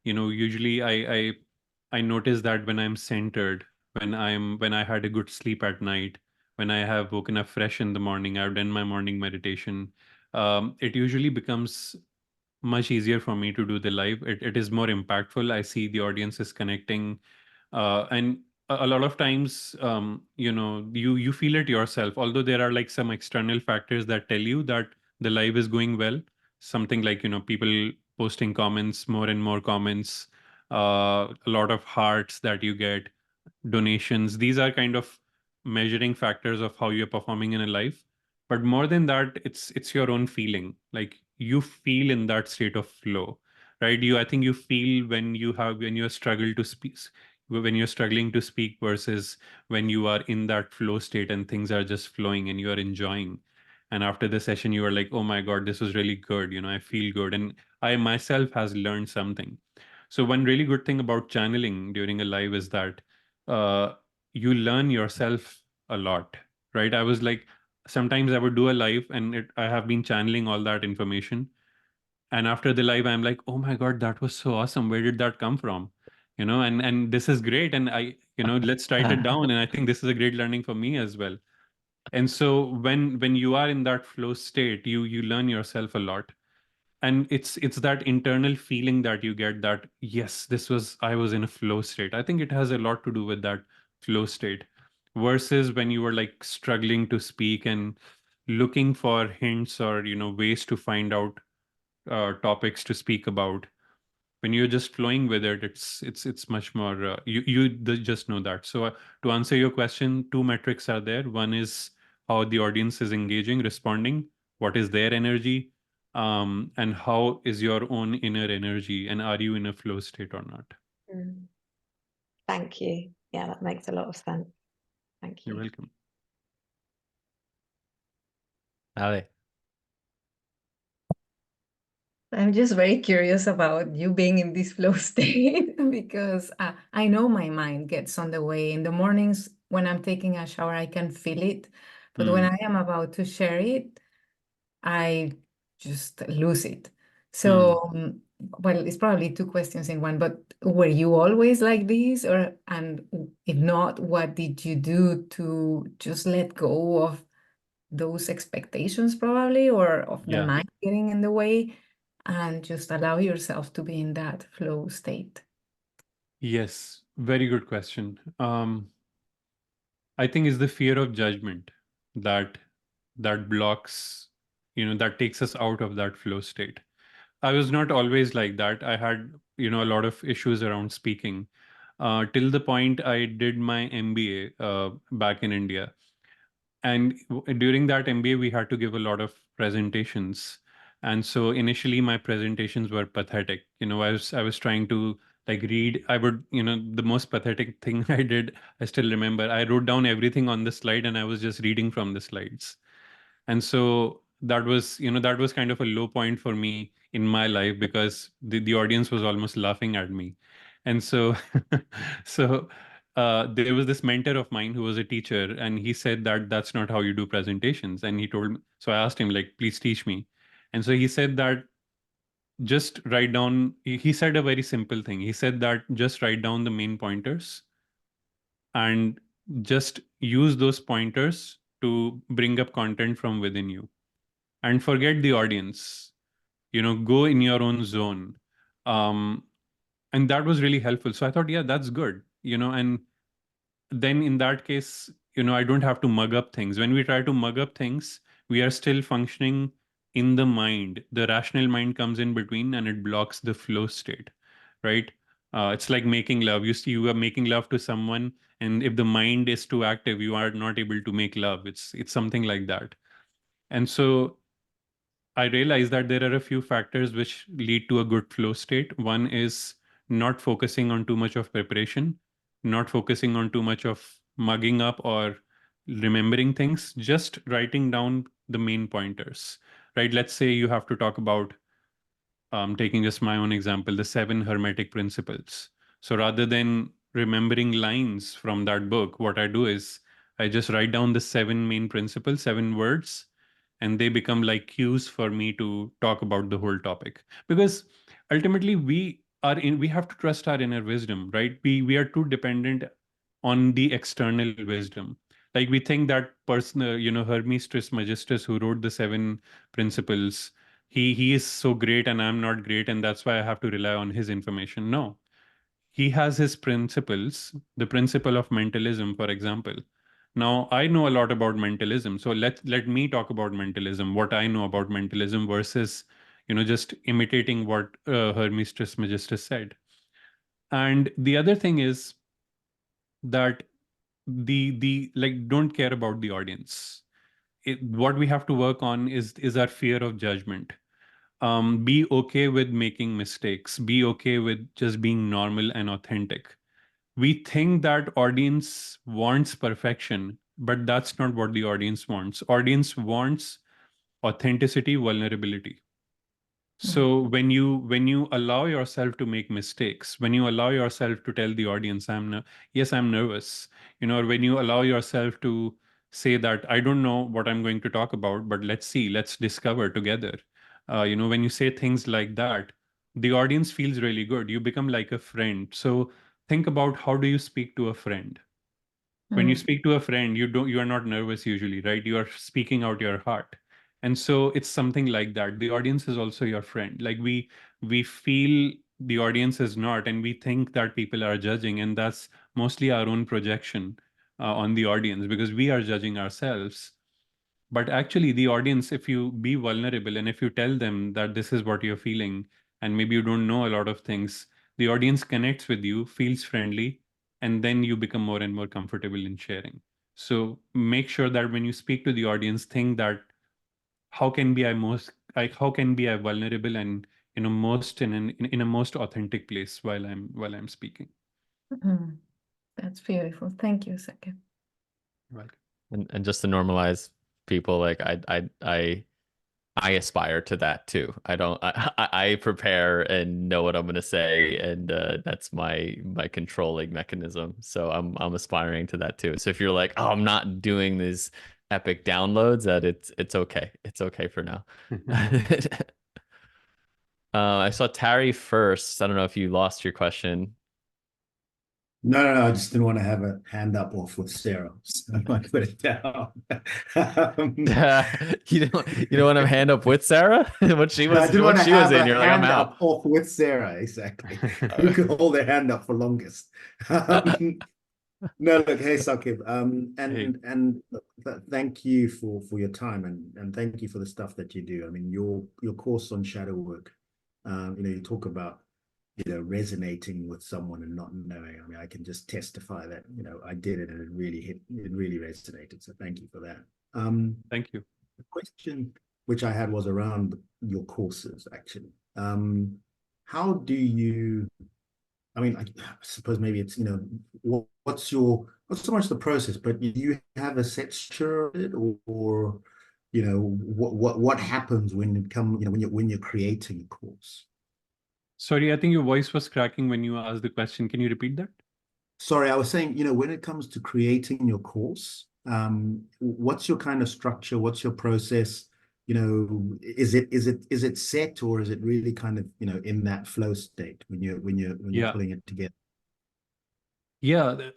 Usually I notice that when I'm centered, when I had a good sleep at night, when I have woken up fresh in the morning, I've done my morning meditation. It usually becomes much easier for me to do the live. It is more impactful. I see the audience is connecting, and a lot of times, you feel it yourself. Although there are like some external factors that tell you that the live is going well, something like, people posting comments, more and more comments, a lot of hearts that you get, donations. These are kind of measuring factors of how you're performing in a life. But more than that, it's your own feeling. Like you feel in that state of flow, right? I think you feel when you're struggle to speak, when you're struggling to speak versus when you are in that flow state and things are just flowing and you are enjoying. And after the session, you are like, oh my God, this was really good. I feel good. And I myself has learned something. So one really good thing about channeling during a live is that uh, you learn yourself a lot, right? I was like, sometimes I would do a live and I have been channeling all that information. And after the live, I'm like, oh my God, that was so awesome. Where did that come from? And this is great. And let's write it down. And I think this is a great learning for me as well. And so when you are in that flow state, you learn yourself a lot. And it's that internal feeling that you get that, yes, I was in a flow state. I think it has a lot to do with that flow state versus when you were like struggling to speak and looking for hints or ways to find out topics to speak about. When you're just flowing with it, it's much more just know that. So to answer your question, two metrics are there. One is how the audience is engaging, responding, what is their energy, and how is your own inner energy, and are you in a flow state or not. Thank you. Yeah, that makes a lot of sense. Thank you. You're welcome. Ale. I'm just very curious about you being in this flow state because I know my mind gets on the way. In the mornings when I'm taking a shower, I can feel it. But when I am about to share it, I just lose it. So, well, it's probably two questions in one, but were you always like this? And if not, what did you do to just let go of those expectations probably, or of the Yeah. mind getting in the way, and just allow yourself to be in that flow state? Yes, very good question. I think it's the fear of judgment that blocks, that takes us out of that flow state. I was not always like that. I had, a lot of issues around speaking, till the point I did my MBA back in India. And during that MBA, we had to give a lot of presentations. And so initially, my presentations were pathetic. I was trying to like read. I would, the most pathetic thing I did, I still remember. I wrote down everything on the slide, and I was just reading from the slides. And so that was kind of a low point for me in my life because the audience was almost laughing at me. And so so there was this mentor of mine who was a teacher, and he said that that's not how you do presentations. And he told me, so I asked him, like, please teach me. And so he said that just write down, he said a very simple thing. He said that just write down the main pointers and just use those pointers to bring up content from within you and forget the audience. Go in your own zone. Um, and that was really helpful. So I thought, yeah, that's good. And then in that case, I don't have to mug up things. When we try to mug up things, we are still functioning in the mind. The rational mind comes in between and it blocks the flow state, right? It's like making love. You see, you are making love to someone, and if the mind is too active, you are not able to make love. It's something like that. And so I realize that there are a few factors which lead to a good flow state. One is not focusing on too much of preparation, not focusing on too much of mugging up or remembering things, just writing down the main pointers, right? Let's say you have to talk about, taking just my own example, the seven hermetic principles. So rather than remembering lines from that book, what I do is I just write down the seven main principles, seven words, and they become like cues for me to talk about the whole topic. Because ultimately, we have to trust our inner wisdom, right? We are too dependent on the external wisdom. Like we think that person, Hermes Trismegistus, who wrote the seven principles, he is so great and I'm not great, and that's why I have to rely on his information. No, he has his principles, the principle of mentalism, for example. Now, I know a lot about mentalism. So let me talk about mentalism, what I know about mentalism versus, just imitating what her mistress Magistus said. And the other thing is that the like don't care about the audience. What we have to work on is our fear of judgment. Be okay with making mistakes. Be okay with just being normal and authentic. We think that audience wants perfection, but that's not what the audience wants. Audience wants authenticity, vulnerability. So when you allow yourself to make mistakes, when you allow yourself to tell the audience, yes, I'm nervous, or when you allow yourself to say that I don't know what I'm going to talk about, but let's see, let's discover together. When you say things like that, the audience feels really good. You become like a friend. So think about, how do you speak to a friend? When you speak to a friend, you are not nervous usually, right? You are speaking out your heart. And so it's something like that. The audience is also your friend. Like we feel the audience is not, and we think that people are judging, and that's mostly our own projection on the audience, because we are judging ourselves. But actually, the audience, if you be vulnerable and if you tell them that this is what you're feeling, and maybe you don't know a lot of things, the audience connects with you, feels friendly, and then you become more and more comfortable in sharing. So make sure that when you speak to the audience, think that how can be I most like how can be I vulnerable and most in a most authentic place while I'm speaking. That's beautiful. Thank you, Saqib. Right. And just to normalize people, like I aspire to that too. I prepare and know what I'm gonna say, and that's my controlling mechanism. So I'm aspiring to that too. So if you're like, oh, I'm not doing these epic downloads, that it's okay. It's okay for now. I saw Tari first. I don't know if you lost your question. No. I just didn't want to have a hand up off with Sarah. So I put it down. You don't want to hand up with Sarah? What she was I didn't want what to she was have in, a you're like, I'm hand out. up off with Sarah. Exactly. Who could hold their hand up for longest? No, look, hey Saqib, Hey. and thank you for your time and thank you for the stuff that you do. I mean, your course on shadow work, you talk about resonating with someone and not knowing. I mean, I can just testify that I did it and it really resonated. So thank you for that. Thank you. The question which I had was around your courses actually. How do you? I mean, I suppose maybe it's, what's not so much the process, but do you have a set structure of it, or what happens when it come, when you're creating a course? Sorry, I think your voice was cracking when you asked the question. Can you repeat that? Sorry, I was saying, when it comes to creating your course, what's your kind of structure? What's your process? Is it set, or is it really kind of, in that flow state when you're Yeah. putting it together? Yeah.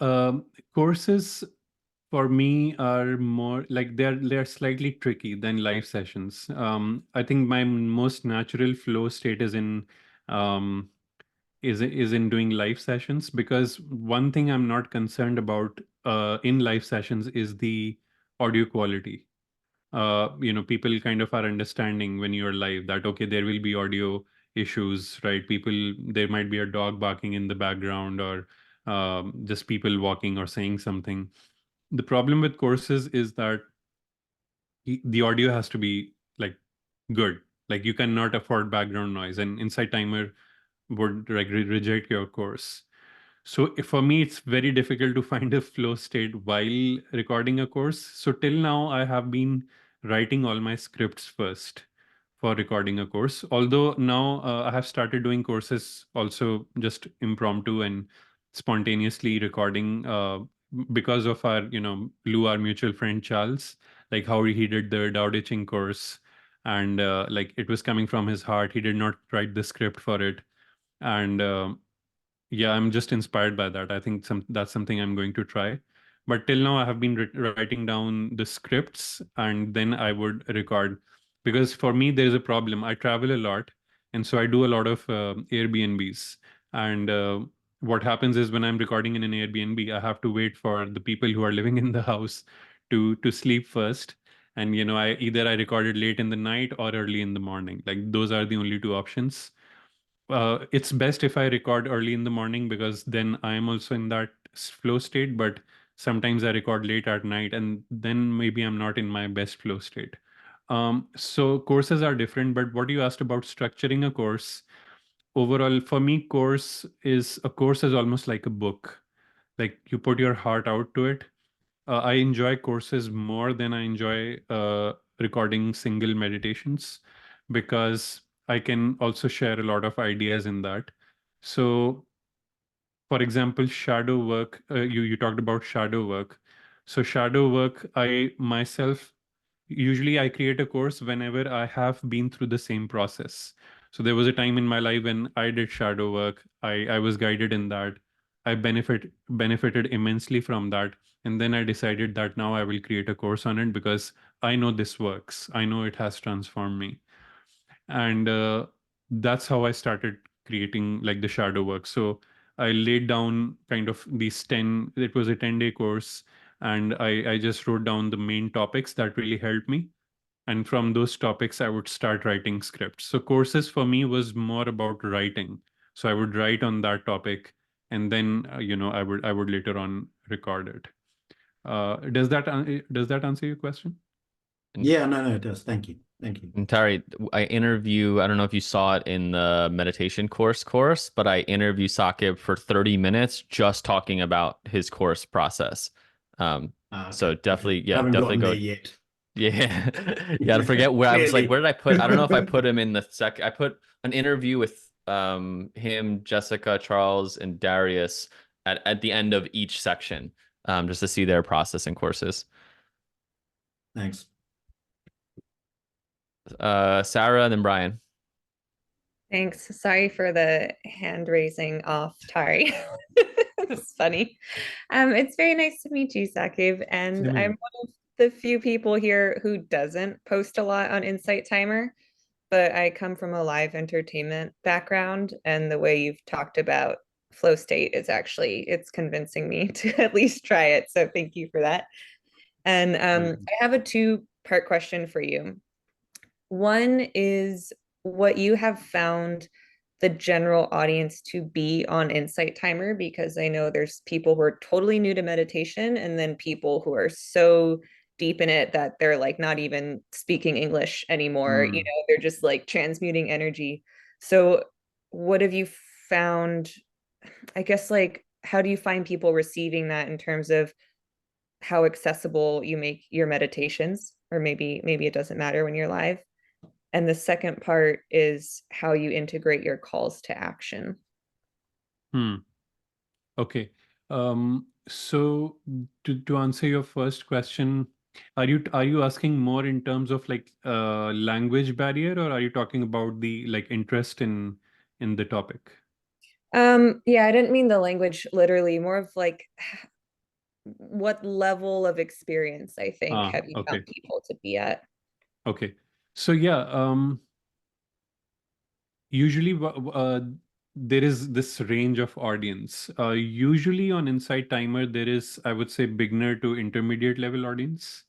Courses for me are more like they're slightly tricky than live sessions. I think my most natural flow state um, is in doing live sessions, because one thing I'm not concerned about in live sessions is the audio quality. People kind of are understanding when you're live that, okay, there will be audio issues, right? There might be a dog barking in the background, or just people walking or saying something. The problem with courses is that the audio has to be like good. Like you cannot afford background noise, and Insight Timer would like reject your course. So for me, it's very difficult to find a flow state while recording a course. So till now, I have been writing all my scripts first for recording a course. Although now I have started doing courses also just impromptu and spontaneously recording because of Lou, our mutual friend Charles, like how he did the Dao De Ching course. And like it was coming from his heart. He did not write the script for it. And yeah, I'm just inspired by that. I think that's something I'm going to try. But till now, I have been writing down the scripts and then I would record. Because for me, there is a problem. I travel a lot. And so I do a lot of Airbnbs. And what happens is when I'm recording in an Airbnb, I have to wait for the people who are living in the house to sleep first. And I recorded late in the night or early in the morning. Like those are the only two options. It's best if I record early in the morning because then I'm also in that flow state. But sometimes I record late at night, and then maybe I'm not in my best flow state. So courses are different. But what you asked about structuring a course, overall for me, a course is almost like a book. Like you put your heart out to it. I enjoy courses more than I enjoy recording single meditations because I can also share a lot of ideas in that. So, for example, shadow work, you talked about shadow work. So, shadow work, I myself usually I create a course whenever I have been through the same process. So there was a time in my life when I did shadow work. I was guided in that. I benefited immensely from that. And then I decided that now I will create a course on it because I know this works. I know it has transformed me. And that's how I started creating like the shadow work. So I laid down kind of these 10, it was a 10-day course. And I just wrote down the main topics that really helped me, and from those topics I would start writing scripts. So courses for me was more about writing. So I would write on that topic, and then I would later on record it. Does that answer your question? Yeah, no, it does. Thank you. Thank you. And Tari, I don't know if you saw it in the meditation course, but I interview Saqib for 30 minutes just talking about his course process. So Okay. definitely, I yeah, haven't definitely gotten there go. yet. Yeah. Yeah, to forget where I was like, Clearly. where did I put? I don't know if I put him in the I put an interview with him, Jessica, Charles, and Darius at the end of each section, just to see their process and courses. Thanks. Sarah and then Brian. Thanks. Sorry for the hand raising off, Tari. That's funny. It's very nice to meet you, Saqib. And Same here. I'm one of the few people here who doesn't post a lot on Insight Timer, but I come from a live entertainment background, and the way you've talked about flow state is actually, it's convincing me to at least try it. So thank you for that. And I have a two-part question for you. One is what you have found the general audience to be on Insight Timer, because I know there's people who are totally new to meditation and then people who are so deep in it that they're like not even speaking English anymore. They're just like transmuting energy. So what have you found? I guess like how do you find people receiving that in terms of how accessible you make your meditations? Or maybe it doesn't matter when you're live. And the second part is how you integrate your calls to action. Okay. So to answer your first question, are you asking more in terms of like language barrier, or are you talking about the like interest in the topic? Yeah, I didn't mean the language literally, more of like what level of experience I think have you Okay. found people to be at? Okay. So yeah, usually there is this range of audience. Usually on Insight Timer, there is, I would say, beginner to intermediate level audience,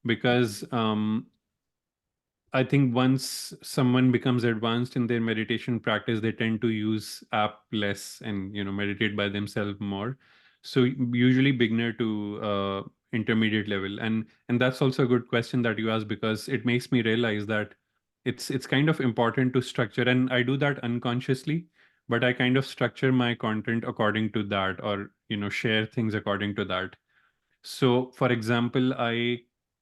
because I think once someone becomes advanced in their meditation practice, they tend to use app less and meditate by themselves more. So usually beginner to intermediate level, and that's also a good question that you asked, because it makes me realize that it's kind of important to structure, and I do that unconsciously, but I kind of structure my content according to that, or share things according to that. So, for example,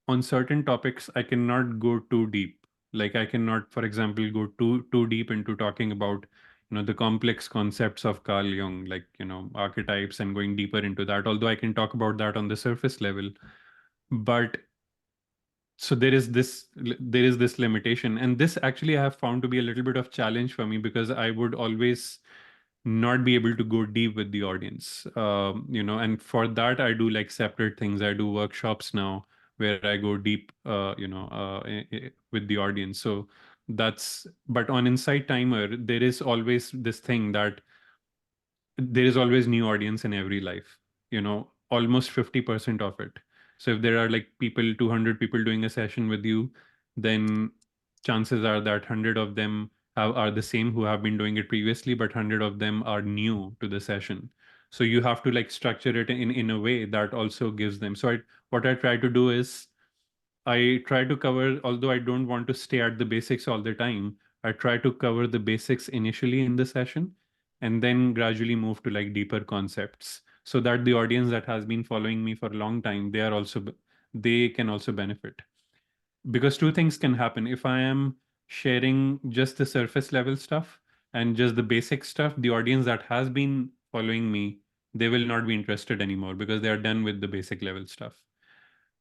on certain topics, I cannot go too deep. Like I cannot, for example, go too deep into talking about, the complex concepts of Carl Jung, like, archetypes, and going deeper into that. Although I can talk about that on the surface level, but so there is this limitation, and this actually I have found to be a little bit of challenge for me, because I would always not be able to go deep with the audience. And for that I do like separate things. I do workshops now where I go deep, with the audience. So but on Insight Timer, there is always this thing that there is always new audience in every life, almost 50% of it. So if there are like 200 people doing a session with you, then chances are that 100 of them are the same who have been doing it previously, but 100 of them are new to the session. So you have to like structure it in a way that also gives them. So what I try to do is I try to cover, although I don't want to stay at the basics all the time, I try to cover the basics initially in the session and then gradually move to like deeper concepts so that the audience that has been following me for a long time, they can also benefit. Because two things can happen. If I am sharing just the surface level stuff and just the basic stuff, the audience that has been following me, they will not be interested anymore because they are done with the basic level stuff.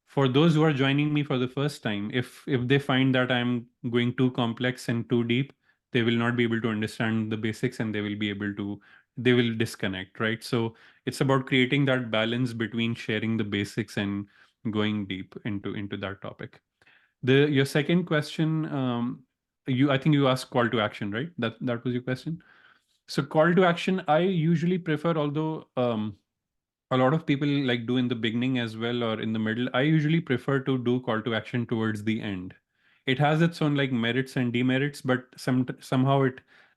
For those who are joining me for the first time, if they find that I'm going too complex and too deep, they will not be able to understand the basics and they will disconnect, right? So it's about creating that balance between sharing the basics and going deep into that topic. Your second question, I think you asked call to action, right? That was your question. So call to action, I usually prefer, although a lot of people like do in the beginning as well or in the middle, I usually prefer to do call to action towards the end. It has its own like merits and demerits, but somehow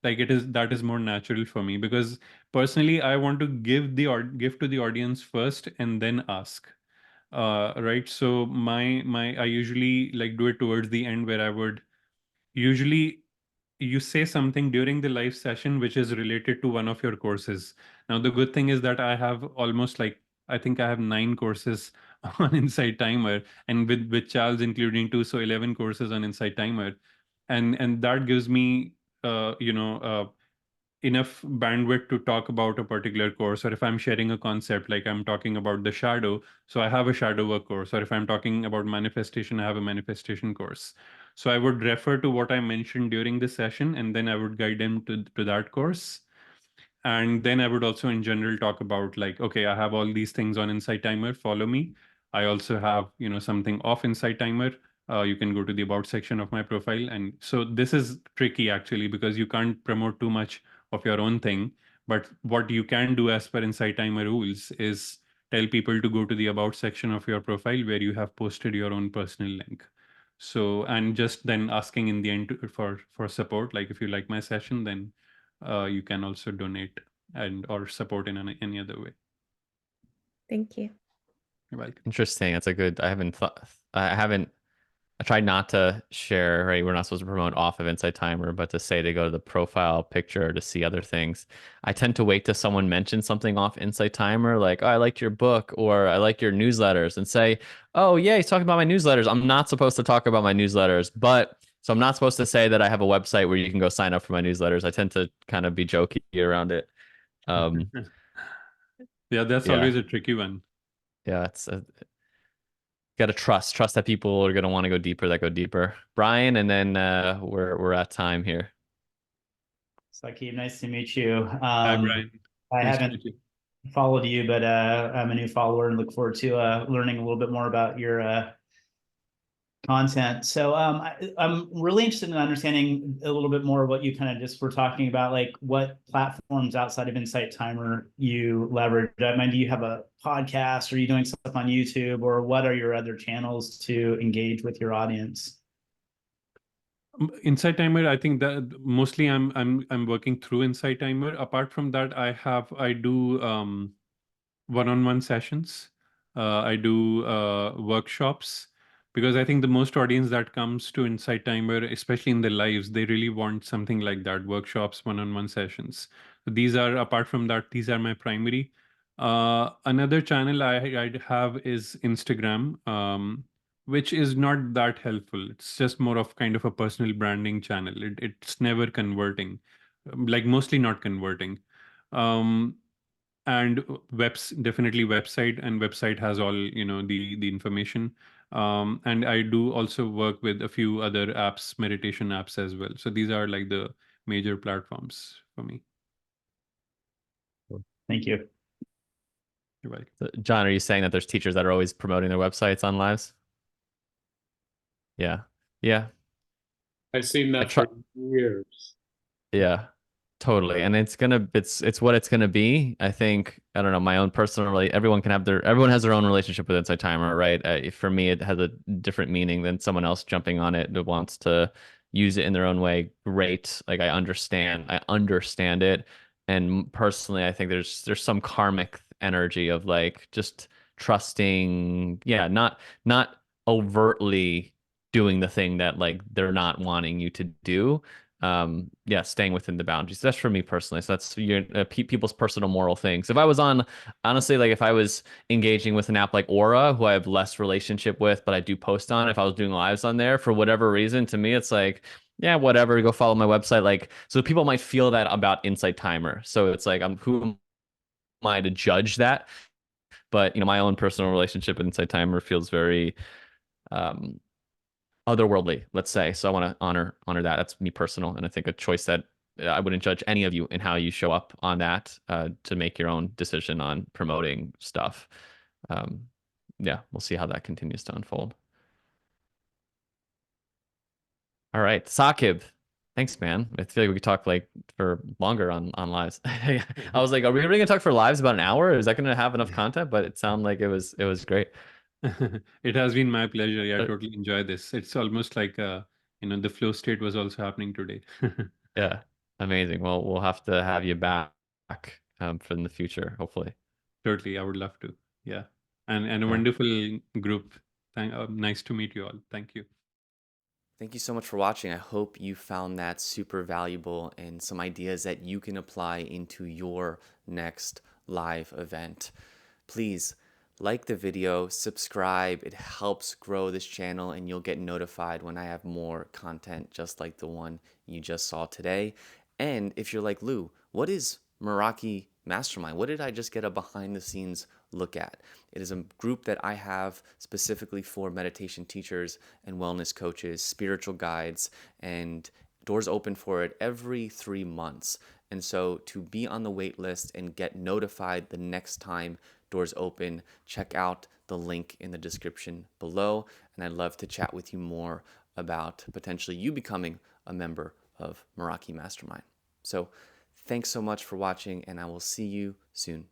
that is more natural for me because personally I want to give to the audience first and then ask. Right. So I usually like do it towards the end where I would usually you say something during the live session which is related to one of your courses. Now, the good thing is that I have almost like, I think I have 9 courses on Insight Timer, and with Charles including two, so 11 courses on Insight Timer. And that gives me, enough bandwidth to talk about a particular course, or if I'm sharing a concept, like I'm talking about the shadow, so I have a shadow work course, or if I'm talking about manifestation, I have a manifestation course. So I would refer to what I mentioned during the session, and then I would guide them to that course. And then I would also in general talk about like, okay, I have all these things on Insight Timer, follow me. I also have, something off Insight Timer. You can go to the about section of my profile. And so this is tricky actually, because you can't promote too much of your own thing. But what you can do as per Insight Timer rules is tell people to go to the about section of your profile where you have posted your own personal link. So, and just then asking in the end for support, like if you like my session, then you can also donate and or support in any other way. Thank you. You're welcome. Interesting. That's a good. I tried not to share, right? We're not supposed to promote off of Insight Timer, but to say to go to the profile picture to see other things. I tend to wait till someone mentions something off Insight Timer, like, oh, I liked your book or I like your newsletters, and say, oh, yeah, he's talking about my newsletters. I'm not supposed to talk about my newsletters, so I'm not supposed to say that I have a website where you can go sign up for my newsletters. I tend to kind of be jokey around it. Yeah, that's always a tricky one. Yeah, got to trust that people are going to want to go deeper. Brian, and then we're at time here. Saqib, nice to meet you. Hi, Brian. I Nice to haven't meet you. followed you, but I'm a new follower and look forward to learning a little bit more about your content. So I'm really interested in understanding a little bit more what you kind of just were talking about, like what platforms outside of Insight Timer you leverage. I mean, do you have a podcast? Are you doing stuff on YouTube, or what are your other channels to engage with your audience? Insight Timer, I think that mostly I'm working through Insight Timer. Apart from that, I do one-on-one sessions. I do workshops, because I think the most audience that comes to Insight Timer, especially in their lives, they really want something like that, workshops, one-on-one sessions. So apart from that, these are my primary. Another channel I have is Instagram, which is not that helpful. It's just more of kind of a personal branding channel. It's never converting, like mostly not converting. And definitely website, and website has all the information. And I do also work with a few other apps, meditation apps as well. So these are like the major platforms for me. Thank you. You're welcome. So, John, are you saying that there's teachers that are always promoting their websites on lives? Yeah. I've seen that for years. Yeah. Totally. And it's what it's gonna be. I think, I don't know, my own personal everyone has their own relationship with Insight Timer, right? For me, it has a different meaning than someone else jumping on it that wants to use it in their own way. Great. Like I understand it. And personally, I think there's some karmic energy of like just trusting, yeah, not overtly doing the thing that like they're not wanting you to do. Yeah, staying within the boundaries. That's for me personally. So that's people's personal moral things. If I was on, honestly, like if I was engaging with an app like Aura, who I have less relationship with, but I do post on, if I was doing lives on there for whatever reason, to me, it's like, yeah, whatever, go follow my website. Like, so people might feel that about Insight Timer. So it's like, who am I to judge that? But, my own personal relationship with Insight Timer feels very, um, otherworldly, let's say. So I want to honor that. That's me personal, and I think a choice that I wouldn't judge any of you in how you show up on that, to make your own decision on promoting stuff. Yeah, we'll see how that continues to unfold. All right, Saqib, thanks, man. I feel like we could talk like for longer on lives. I was like, are we really gonna talk for lives about an hour? Is that gonna have enough content? But it sounded like it was great. It has been my pleasure. Yeah, I totally enjoy this. It's almost like the flow state was also happening today. Yeah, amazing. Well, we'll have to have you back for in the future, hopefully. Totally, I would love to. Yeah, and a Yeah. wonderful group. Nice to meet you all. Thank you. Thank you so much for watching. I hope you found that super valuable and some ideas that you can apply into your next live event. Please like the video, subscribe. It helps grow this channel and you'll get notified when I have more content just like the one you just saw today. And if you're like, Lou, what is Meraki Mastermind? What did I just get a behind the scenes look at? It is a group that I have specifically for meditation teachers and wellness coaches, spiritual guides, and doors open for it every 3 months. And so to be on the wait list and get notified the next time doors open, check out the link in the description below. And I'd love to chat with you more about potentially you becoming a member of Meraki Mastermind. So thanks so much for watching, and I will see you soon.